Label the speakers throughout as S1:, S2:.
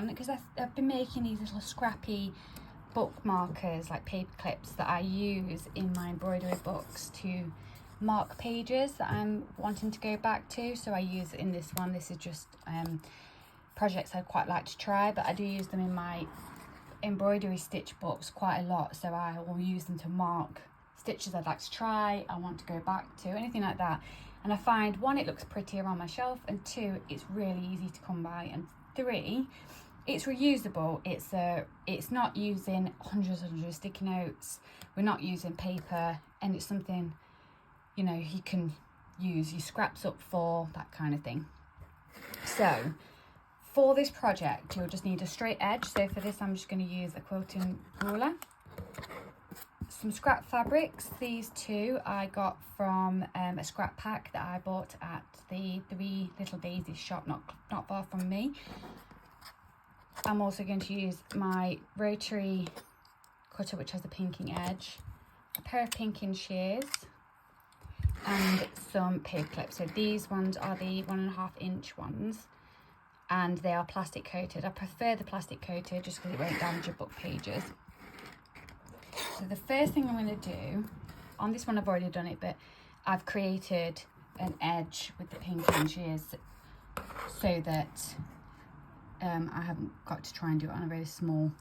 S1: one, because I've been making these little scrappy book markers, like paper clips, that I use in my embroidery books to mark pages that I'm wanting to go back to. So I use it in this one. This is just projects I'd quite like to try, but I do use them in my embroidery stitch books quite a lot. So I will use them to mark stitches I'd like to try, I want to go back to, anything like that. And I find, one, it looks prettier on my shelf, and two, it's really easy to come by, and three, it's reusable. It's not using hundreds of sticky notes, we're not using paper, and it's something, you know, you can use your scraps up for, that kind of thing. So for this project, you'll just need a straight edge. So for this, I'm just going to use a quilting ruler, some scrap fabrics. These two I got from a scrap pack that I bought at the Three Little Daisies shop, not far from me. I'm also going to use my rotary cutter, which has a pinking edge, a pair of pinking shears, and some paper clips. So these ones are the 1.5 inch ones, and they are plastic coated. I prefer the plastic coated just because it won't damage your book pages. So the first thing I'm going to do, on this one I've already done it, but I've created an edge with the pinking shears so that I haven't got to try and do it on a very small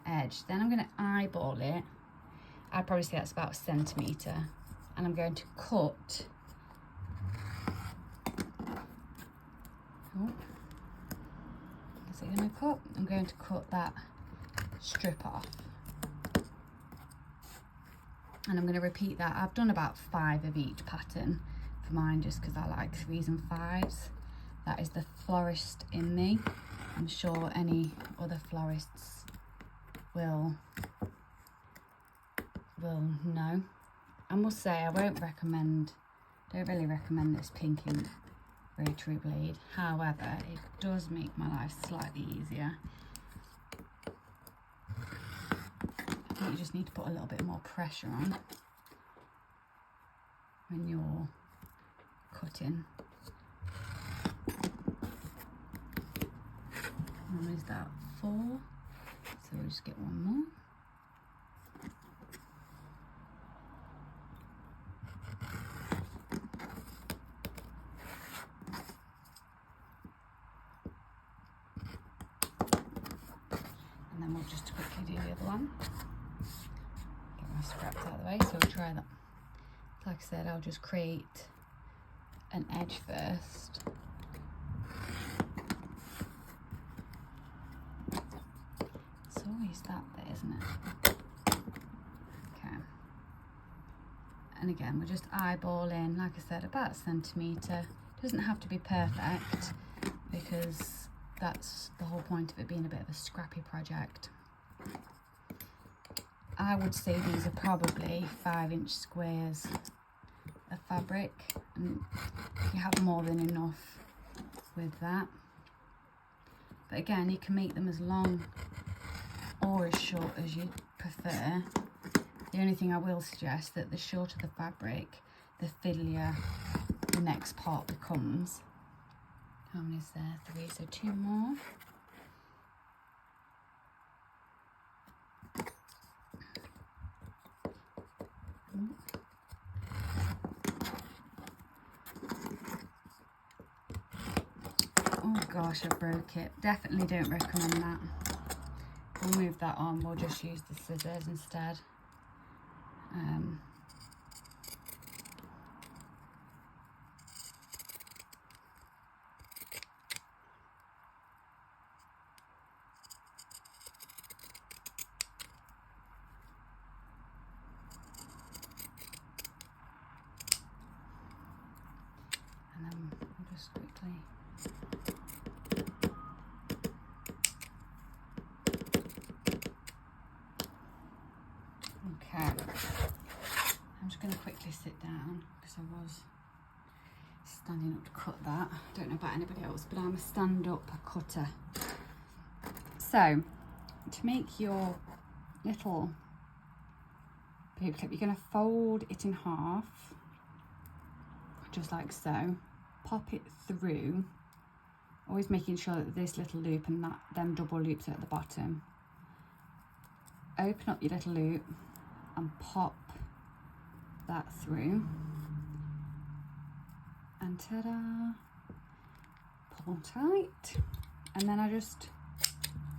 S1: edge. Then I'm going to eyeball it. I'd probably say that's about 1 centimetre, and I'm going to cut. Oh, is it going to cut? I'm going to cut that strip off. And I'm going to repeat that. I've done about 5 of each pattern for mine, just because I like 3s and 5s. That is the florist in me. I'm sure any other florists will know. I must say, I don't really recommend this pinking rotary blade. However, it does make my life slightly easier. I think you just need to put a little bit more pressure on when you're cutting. And is that 4? So we'll just get one more. And then we'll just quickly do the other one. Get my scraps out of the way, so we'll try that. Like I said, I'll just create an edge first. It's always that bit, isn't it? Okay. And again, we're just eyeballing, like I said, about 1 centimetre. Doesn't have to be perfect, because that's the whole point of it being a bit of a scrappy project. I would say these are probably 5-inch squares of fabric, and you have more than enough with that. But again, you can make them as long or as short as you prefer. The only thing I will suggest, that the shorter the fabric, the fiddlier the next part becomes. How many is there? 3, so 2 more. Oh gosh, I broke it. Definitely don't recommend that. We'll move that on. We'll just use the scissors instead. And then we'll just quickly. Okay, I'm just going to quickly sit down because I was standing up to cut that. I don't know about anybody else, but I'm a stand-up cutter. So, to make your little paper clip, you're going to fold it in half, just like so, pop it through Always making sure that this little loop and that them double loops are at the bottom. Open up your little loop and pop that through, and ta-da, pull tight, and then I just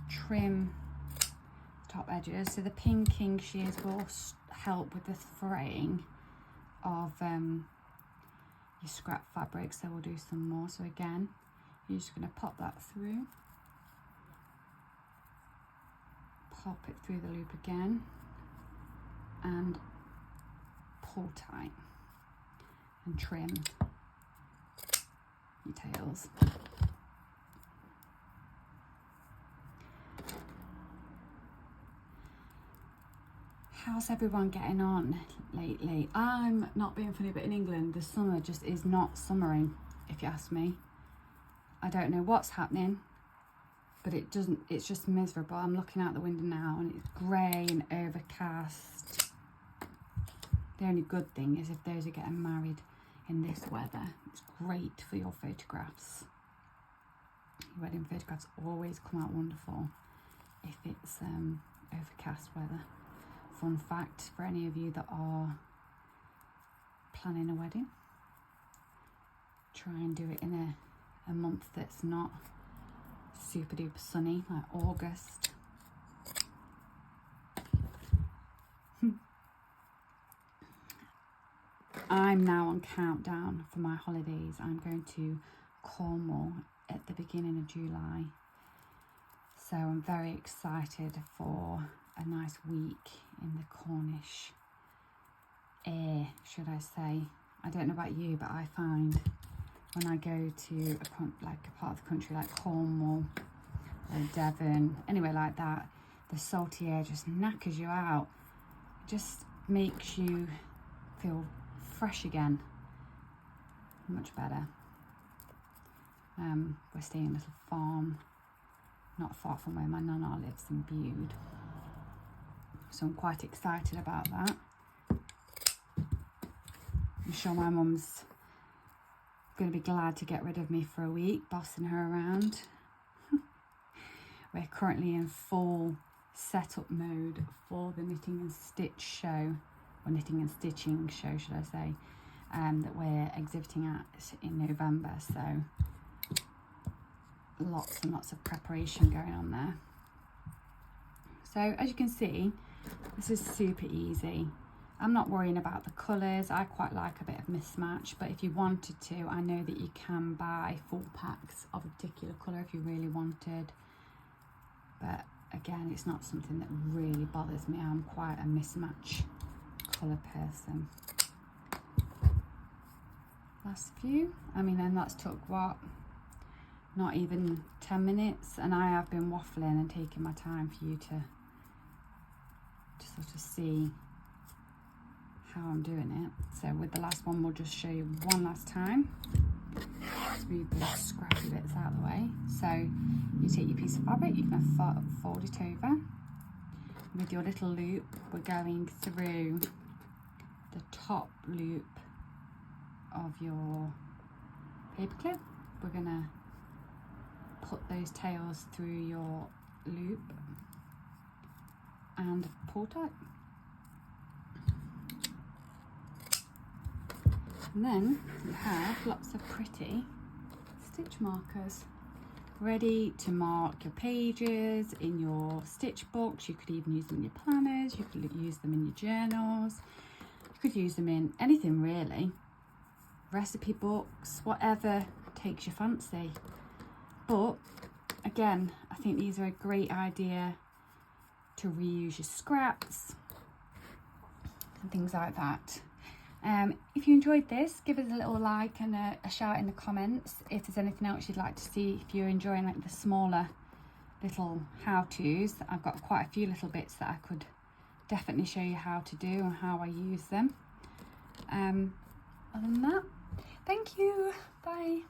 S1: trim the top edges. So the pinking shears will help with the fraying of your scrap fabric, so we'll do some more. So again, you're just going to pop that through, pop it through the loop again, and pull tight and trim your tails. How's everyone getting on lately? I'm not being funny, but in England the summer just is not summering, if you ask me. I don't know what's happening, but it's just miserable. I'm looking out the window now and it's grey and overcast. The only good thing is if those are getting married in this weather, it's great for your photographs. Your wedding photographs always come out wonderful if it's overcast weather. Fun fact for any of you that are planning a wedding, try and do it in a month that's not super duper sunny, like August. I'm now on countdown for my holidays. I'm going to Cornwall at the beginning of July, so I'm very excited for a nice week in the Cornish air, should I say. I don't know about you, but I find when I go to a part of the country like Cornwall or Devon, anywhere like that, the salty air just knackers you out. It just makes you feel fresh again, much better. We're staying in a little farm not far from where my nana lives in Bude, so I'm quite excited about that. I'm sure my mum's going to be glad to get rid of me for a week, bossing her around. We're currently in full setup mode for the knitting and stitch show, or knitting and stitching show, should I say, that we're exhibiting at in November. So lots and lots of preparation going on there. So as you can see, this is super easy. I'm not worrying about the colours. I quite like a bit of mismatch, but if you wanted to, I know that you can buy full packs of a particular colour if you really wanted. But again, it's not something that really bothers me. I'm quite a mismatch colour person. Last few, I mean, and that's took what, not even 10 minutes, and I have been waffling and taking my time for you to sort of see how I'm doing it. So with the last one, we'll just show you one last time. Let's move the scrappy bits out of the way. So you take your piece of fabric, you can fold it over. With your little loop, we're going through the top loop of your paper clip. We're gonna put those tails through your loop and pull tight. And then you have lots of pretty stitch markers ready to mark your pages in your stitch books. You could even use them in your planners, you could use them in your journals, you could use them in anything really. Recipe books, whatever takes your fancy. But again, I think these are a great idea to reuse your scraps and things like that. If you enjoyed this, give us a little like and a shout in the comments if there's anything else you'd like to see. If you're enjoying like the smaller little how-tos, I've got quite a few little bits that I could definitely show you how to do and how I use them. Other than that, thank you, bye.